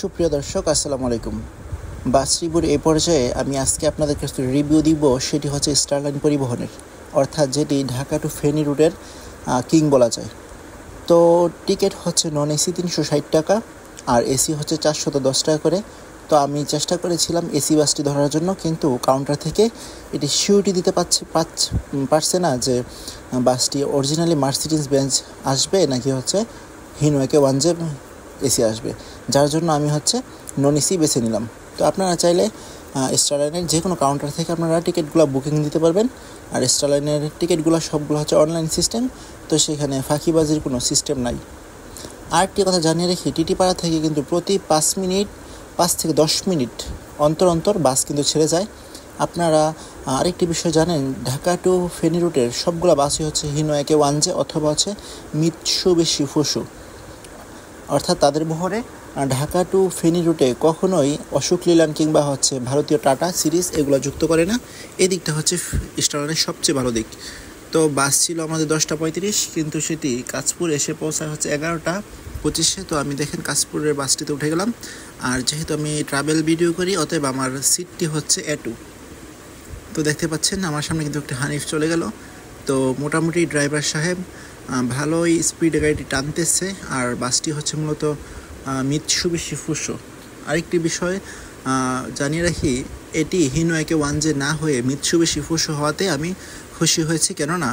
সুপ্রিয় দর্শক, আসসালামু আলাইকুম। বাস রিভিউর এই পর্যায়ে আমি আজকে আপনাদের কাছে রিভিউ দিব, সেটি হচ্ছে স্টারলাইন পরিবহনের, অর্থাৎ যেটি ঢাকা টু ফেনী রুটের কিং বলা যায়। তো টিকিট হচ্ছে নন এসি 360 টাকা আর এসি হচ্ছে 410 টাকা করে। তো আমি চেষ্টা করেছিলাম এসি বাসটি ধরার জন্য, কিন্তু কাউন্টার থেকে এটি সিউরিটি দিতে পারছে না যে বাসটি অরিজিনালি মার্সিডিজ বেঞ্জ আসবে নাকি হচ্ছে হিনোয়াকে ওয়ানজে এসি আসবে, যার জন্য আমি হচ্ছে নন এসি বেছে নিলাম। তো আপনারা চাইলে স্টারলাইনের যে কোনো কাউন্টার থেকে আপনারা টিকিটগুলো বুকিং দিতে পারবেন। আর স্টারলাইনের টিকিটগুলো সবগুলো হচ্ছে অনলাইন সিস্টেম, তো সেখানে ফাঁকিবাজির কোনো সিস্টেম নাই। আরেকটি কথা জানিয়ে রাখি, টিটিপাড়া থেকে কিন্তু প্রতি 5 থেকে 10 মিনিট অন্তর অন্তর বাস কিন্তু ছেড়ে যায়। আপনারা আরেকটি বিষয় জানেন, ঢাকা টু ফেনী রুটের সবগুলো বাসই হচ্ছে হিনোয়াকে ওয়ানজে অথবা হচ্ছে মিৎসুবিশি ফুসু, অর্থাৎ তাদের বহরে ঢাকা টু ফেনী রুটে কখনোই অশোক লেল্যান্ড কিংবা হচ্ছে ভারতীয় টাটা সিরিজ এগুলো যুক্ত করে না। এই দিকটা হচ্ছে স্টারলাইনের সবচেয়ে ভালো দিক। তো বাস ছিল আমাদের 10:35, কিন্তু সেটি কাঁচপুর এসে পৌঁছায় হচ্ছে 11:25। তো আমি দেখেন কাঁচপুরের বাসটিতে উঠে গেলাম। আর যেহেতু আমি ট্রাভেল ভিডিও করি, অতএব আমার সিটটি হচ্ছে A2। তো দেখতে পাচ্ছেন আমার সামনে কিন্তু একটা হানিফ চলে গেল। তো মোটামুটি ড্রাইভার সাহেব ভালোই স্পিডে গাড়িটি টানতেছে। আর বাসটি হচ্ছে মূলত মিৎসুবিশি ফুসো। আরেকটি বিষয় জানিয়ে রাখি, এটি হিনোয়াকে ওয়ানজে না হয়ে মিৎসুবিশি ফুসো হওয়াতে আমি খুশি হয়েছি, কেননা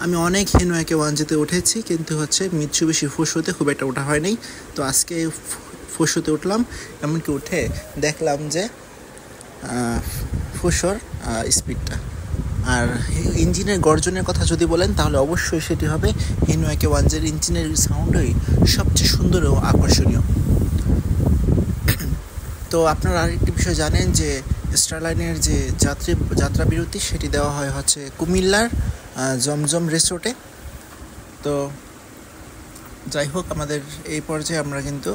আমি অনেক হিনোয়াকে ওয়ানজেতে উঠেছি, কিন্তু হচ্ছে মিৎসুবিশি ফুসোতে খুব একটা ওঠা হয়নি। তো আজকে ফুসোতে উঠলাম, এমনকি উঠে দেখলাম যে ফুসোর স্পিডটা। আর ইঞ্জিনের গর্জনের কথা যদি বলেন, তাহলে অবশ্যই সেটি হবে হিনোয়াকে ওয়ানজের ইঞ্জিনের সাউন্ডই সবচেয়ে সুন্দর ও আকর্ষণীয়। তো আপনারা আরেকটি বিষয় জানেন যে স্টারলাইনের যে যাত্রা বিরতি সেটি দেওয়া হয় হচ্ছে কুমিল্লার জমজম রিসোর্টে। তো যাই হোক, আমাদের এই পর্যায়ে আমরা কিন্তু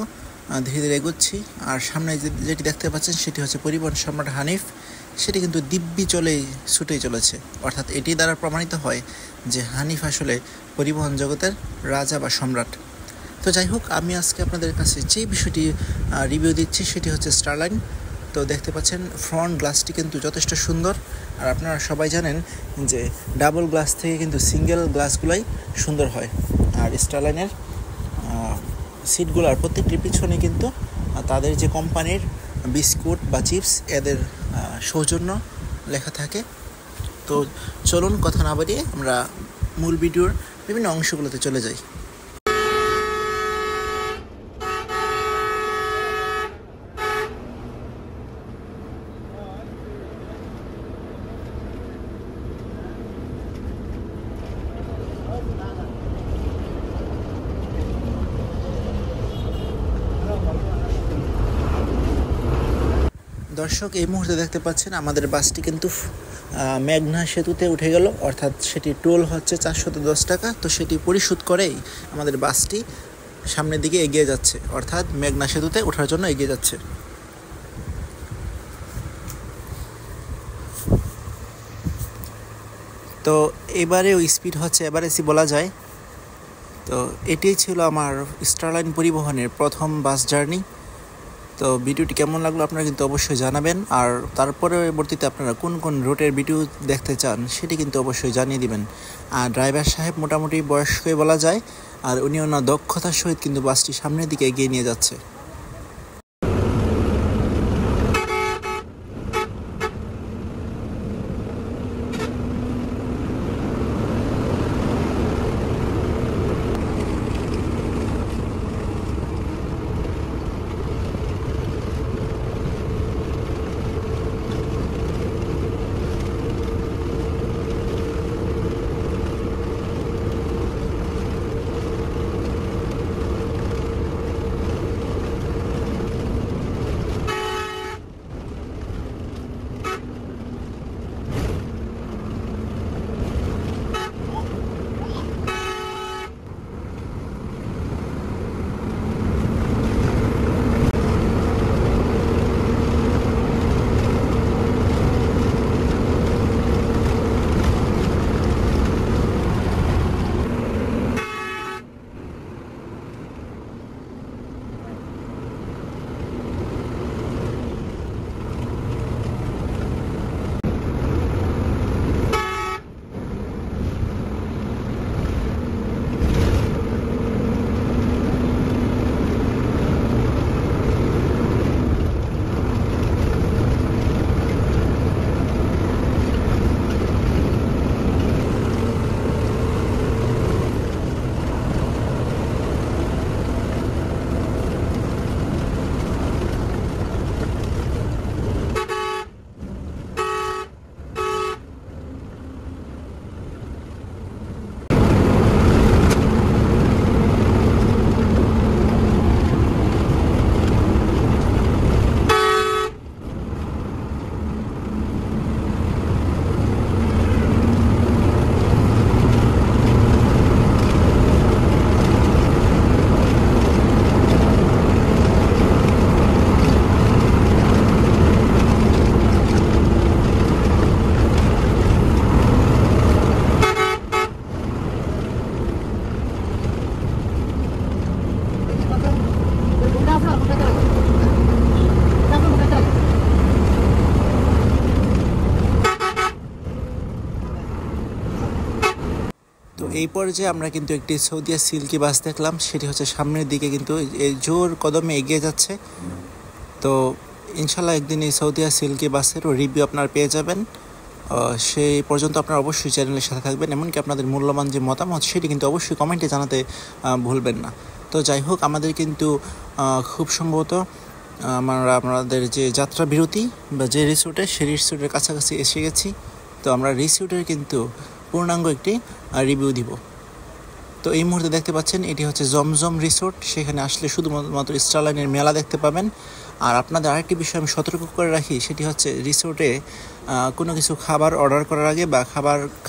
ধীরে ধীরে এগোচ্ছি। আর সামনে যেটি দেখতে পাচ্ছেন সেটি হচ্ছে পরিবহন সম্রাট হানিফ। সেটি কিন্তু দিব্যি ছুটেই চলেছে, অর্থাৎ এটি দ্বারা প্রমাণিত হয় যে হানিফ আসলে পরিবহন জগতের রাজা বা সম্রাট। তো যাই হোক, আমি আজকে আপনাদের কাছে যে বিষয়টি রিভিউ দিচ্ছি সেটি হচ্ছে স্টারলাইন। তো দেখতে পাচ্ছেন ফ্রন্ট গ্লাসটি কিন্তু যথেষ্ট সুন্দর। আর আপনারা সবাই জানেন যে ডাবল গ্লাস থেকে কিন্তু সিঙ্গেল গ্লাসগুলাই সুন্দর হয়। আর স্টারলাইনের সিটগুলোর প্রত্যেকটির পিছনে কিন্তু তাদের যে কোম্পানির বিস্কুট বা চিপস এদের সৌজন্য লেখা থাকে। তো চলুন কথা না বাড়িয়ে আমরা মূল ভিডিওর বিভিন্ন অংশগুলোতে চলে যাই। দর্শক, এই মুহূর্তে দেখতে পাচ্ছেন আমাদের বাসটি কিন্তু মেঘনা সেতুতে উঠে গেল, অর্থাৎ সেটি টোল হচ্ছে 410 টাকা। তো সেটি পরিশোধ করেই আমাদের বাসটি সামনের দিকে এগিয়ে যাচ্ছে, অর্থাৎ মেঘনা সেতুতে ওঠার জন্য এগিয়ে যাচ্ছে। তো এবারেও স্পিড হচ্ছে এভারেজই বলা যায়। তো এটাই ছিল আমার স্টারলাইন পরিবহনের প্রথম বাস জার্নি। তো ভিডিওটি কেমন লাগলো আপনারা কিন্তু অবশ্যই জানাবেন। আর পরবর্তীতে আপনারা কোন কোন রুটের ভিডিও দেখতে চান সেটি কিন্তু অবশ্যই জানিয়ে দিবেন। আর ড্রাইভার সাহেব মোটামুটি বয়স্কই বলা যায়, আর উনি ওনার দক্ষতার সহিত কিন্তু বাসটি সামনের দিকে এগিয়ে নিয়ে যাচ্ছে। এই পর্যায়ে আমরা কিন্তু একটি সৌদিয়া সিল্কি বাস দেখলাম, সেটি হচ্ছে সামনের দিকে কিন্তু এই জোর কদমে এগিয়ে যাচ্ছে। তো ইনশাল্লাহ একদিন এই সৌদিয়া সিল্কি বাসেরও রিভিউ আপনারা পেয়ে যাবেন। সেই পর্যন্ত আপনারা অবশ্যই চ্যানেলের সাথে থাকবেন, এমনকি আপনাদের মূল্যবান যে মতামত সেটি কিন্তু অবশ্যই কমেন্টে জানাতে ভুলবেন না। তো যাই হোক, আমাদের কিন্তু খুব সম্ভবত আমাদের যে যাত্রা বিরতি বা যে রিসোর্টে, সেই রিসোর্টের কাছাকাছি এসে গেছি। তো আমরা রিসোর্টের কিন্তু পূর্ণাঙ্গ একটি রিভিউ দিব। তো এই মুহূর্তে দেখতে পাচ্ছেন এটি হচ্ছে জমজম রিসোর্ট। সেখানে আসলে শুধুমাত্র স্টারলাইনের মেলা দেখতে পাবেন। আর আপনাদের আরেকটি বিষয় আমি সতর্ক করে রাখি, সেটি হচ্ছে রিসোর্টে কোনো কিছু খাবার অর্ডার করার আগে বা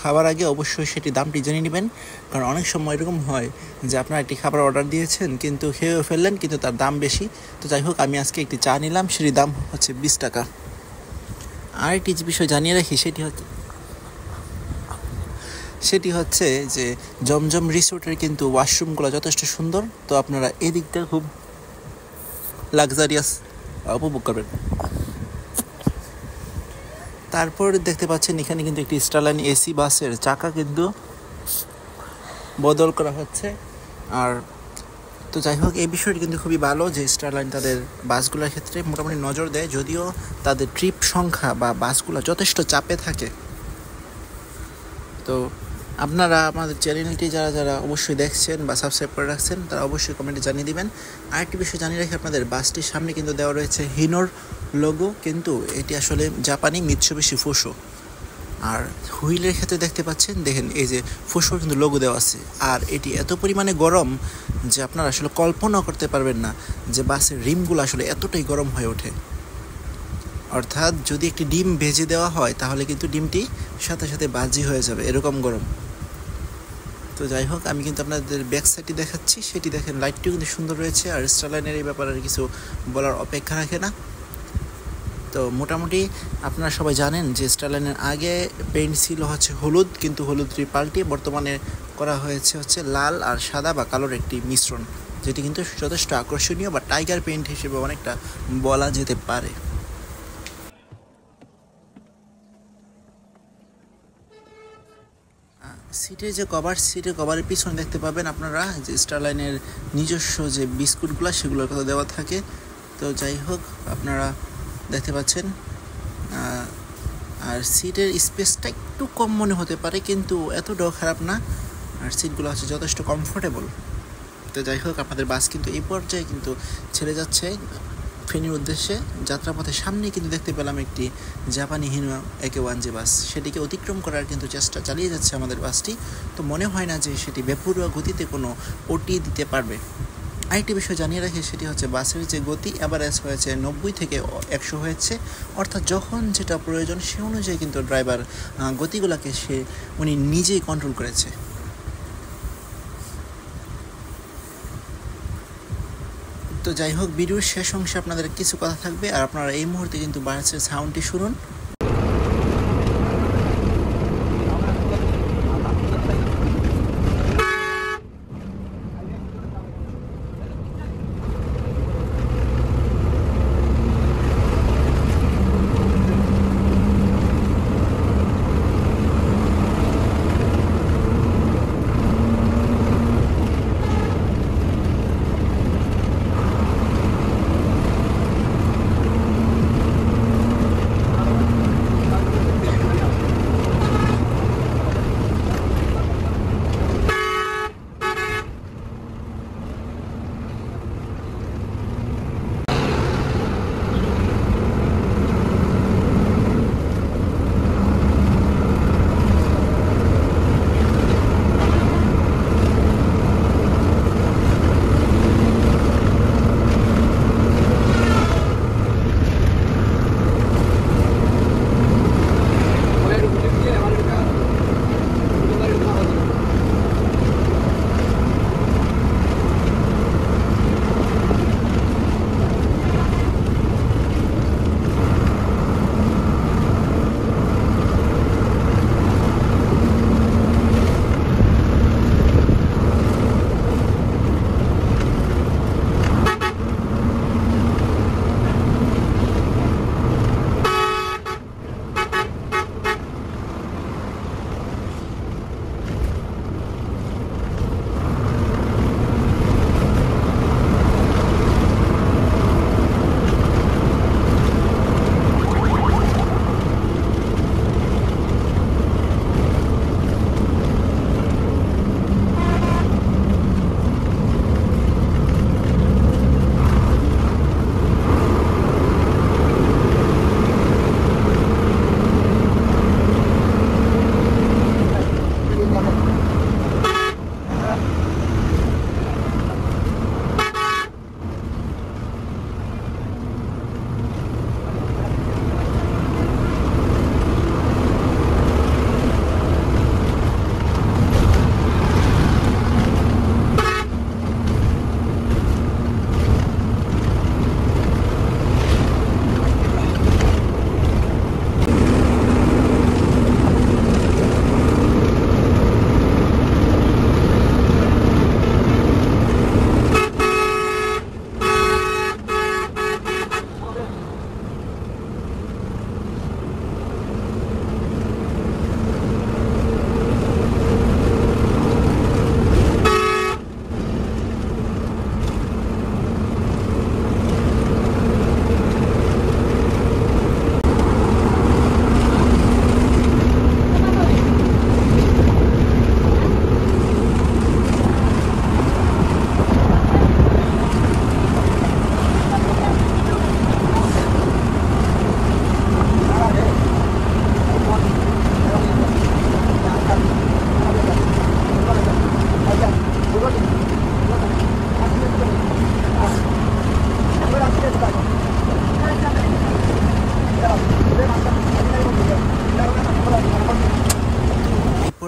খাবার আগে অবশ্যই সেটি দামটি জেনে নেবেন। কারণ অনেক সময় এরকম হয় যে আপনারা একটি খাবার অর্ডার দিয়েছেন কিন্তু খেয়েও ফেললেন, কিন্তু তার দাম বেশি। তো যাই হোক, আমি আজকে একটি চা নিলাম, সেটির দাম হচ্ছে 20 টাকা। আরেকটি বিষয় জানিয়ে রাখি, সেটি হচ্ছে যে জমজম রিসোর্টের কিন্তু ওয়াশরুমগুলো যথেষ্ট সুন্দর। তো আপনারা এদিকটা খুব লাক্সারিয়াস উপভোগ করবেন। তারপর দেখতে পাচ্ছেন এখানে কিন্তু একটি স্টারলাইন এসি বাসের চাকা কিন্তু বদল করা হচ্ছে। আর তো যাই হোক, এই বিষয়টি কিন্তু খুবই ভালো যে স্টারলাইন তাদের বাসগুলোর ক্ষেত্রে মোটামুটি নজর দেয়, যদিও তাদের ট্রিপ সংখ্যা বা বাসগুলো যথেষ্ট চাপে থাকে। তো আপনারা আমাদের চ্যানেলটি যারা অবশ্যই দেখছেন বা সাবস্ক্রাইব করে রাখছেন, তারা অবশ্যই কমেন্টে জানিয়ে দিবেন। আরেকটি বিষয় জানিয়ে রাখি, আপনাদের বাসটির সামনে কিন্তু দেওয়া রয়েছে হিনোর লোগো, কিন্তু এটি আসলে জাপানি মিৎসুবিশি ফুসো। আর হুইলের ক্ষেত্রে দেখতে পাচ্ছেন, দেখেন এই যে ফুসোর কিন্তু লোগো দেওয়া আছে। আর এটি এত পরিমাণে গরম যে আপনারা আসলে কল্পনা করতে পারবেন না যে বাসের রিমগুলো আসলে এতটাই গরম হয়ে ওঠে। অর্থাৎ যদি একটি ডিম ভেজে দেওয়া হয় তাহলে কিন্তু ডিমটি সাথে সাথে বাজি হয়ে যাবে, এরকম গরম। তো যাই হোক, আমি কিন্তু আপনাদের ব্যাক সাইডটি দেখাচ্ছি, সেটি দেখেন লাইটটিও কিন্তু সুন্দর রয়েছে। আর স্টারলাইনের এই ব্যাপারে কিছু বলার অপেক্ষা রাখে না। তো মোটামুটি আপনারা সবাই জানেন যে স্টারলাইনের আগে পেইন্ট ছিল হচ্ছে হলুদ, কিন্তু হলুদটি পাল্টে বর্তমানে করা হয়েছে হচ্ছে লাল আর সাদা বা কালোর একটি মিশ্রণ, যেটি কিন্তু যথেষ্ট আকর্ষণীয় বা টাইগার পেইন্ট হিসেবে অনেকটা বলা যেতে পারে। সিটের কভারের পিছনে দেখতে পাবেন আপনারা যে স্টারলাইনের নিজস্ব যে বিস্কুটগুলো সেগুলোর কথা দেওয়া থাকে। তো যাই হোক, আপনারা দেখতে পাচ্ছেন। আর সিটের স্পেসটা একটু কম মনে হতে পারে, কিন্তু এতটাও খারাপ না। আর সিটগুলো হচ্ছে যথেষ্ট কমফোর্টেবল। তো যাই হোক, আপনাদের বাস কিন্তু এই পর্যায়ে কিন্তু ছেড়ে যাচ্ছে ফেনীর উদ্দেশ্যে। যাত্রাপথের সামনেই কিন্তু দেখতে পেলাম একটি জাপানি হিনো একে-1 বাস, সেটিকে অতিক্রম করার কিন্তু চেষ্টা চালিয়ে যাচ্ছে আমাদের বাসটি। তো মনে হয় না যে সেটি বেপরোয়া গতিতে কোনো ওটি দিতে পারবে। আরেকটি বিষয় জানিয়ে রাখি, সেটি হচ্ছে বাসের যে গতি অ্যাভারেজ হয়েছে 90 থেকে 100 হয়েছে। অর্থাৎ যখন যেটা প্রয়োজন সে অনুযায়ী কিন্তু ড্রাইভার গতিগুলোকে উনি নিজেই কন্ট্রোল করেছে। তো যাই হোক, ভিডিওর শেষ অংশে আপনাদের কিছু কথা থাকবে, আর আপনারা এই মুহূর্তে কিন্তু বাসের সাউন্ডটি শুনুন।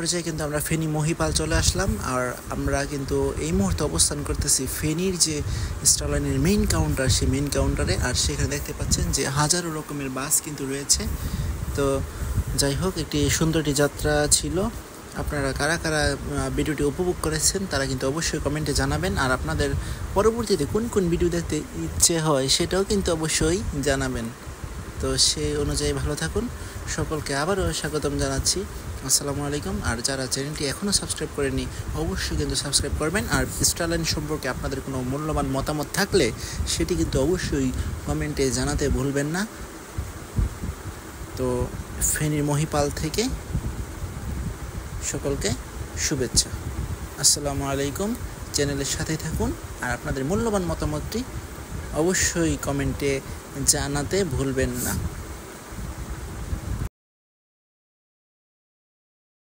পর্যায়ে কিন্তু আমরা ফেনী মহিপাল চলে আসলাম। আর আমরা কিন্তু এই মুহূর্তে অবস্থান করতেছি ফেনীর যে স্টারলাইনের মেইন কাউন্টার, সেই মেইন কাউন্টারে। আর সেখানে দেখতে পাচ্ছেন যে হাজারো রকমের বাস কিন্তু রয়েছে। তো যাই হোক, একটি সুন্দর একটি যাত্রা ছিল। আপনারা কারা কারা ভিডিওটি উপভোগ করেছেন তারা কিন্তু অবশ্যই কমেন্টে জানাবেন। আর আপনাদের পরবর্তীতে কোন কোন ভিডিও দেখতে ইচ্ছে হয় সেটাও কিন্তু অবশ্যই জানাবেন। তো সেই অনুযায়ী ভালো থাকুন। সকলকে আবারও স্বাগতম জানাচ্ছি। আসসালামু আলাইকুম। আর যারা চ্যানেলটি এখনও সাবস্ক্রাইব করেনি অবশ্যই কিন্তু সাবস্ক্রাইব করবেন। আর স্টারলাইন সম্পর্কে আপনাদের কোনো মূল্যবান মতামত থাকলে সেটি কিন্তু অবশ্যই কমেন্টে জানাতে ভুলবেন না। তো ফেনীর মহিপাল থেকে সকলকে শুভেচ্ছা। আসসালামু আলাইকুম। চ্যানেলের সাথে থাকুন আর আপনাদের মূল্যবান মতামতটি অবশ্যই কমেন্টে জানাতে ভুলবেন না।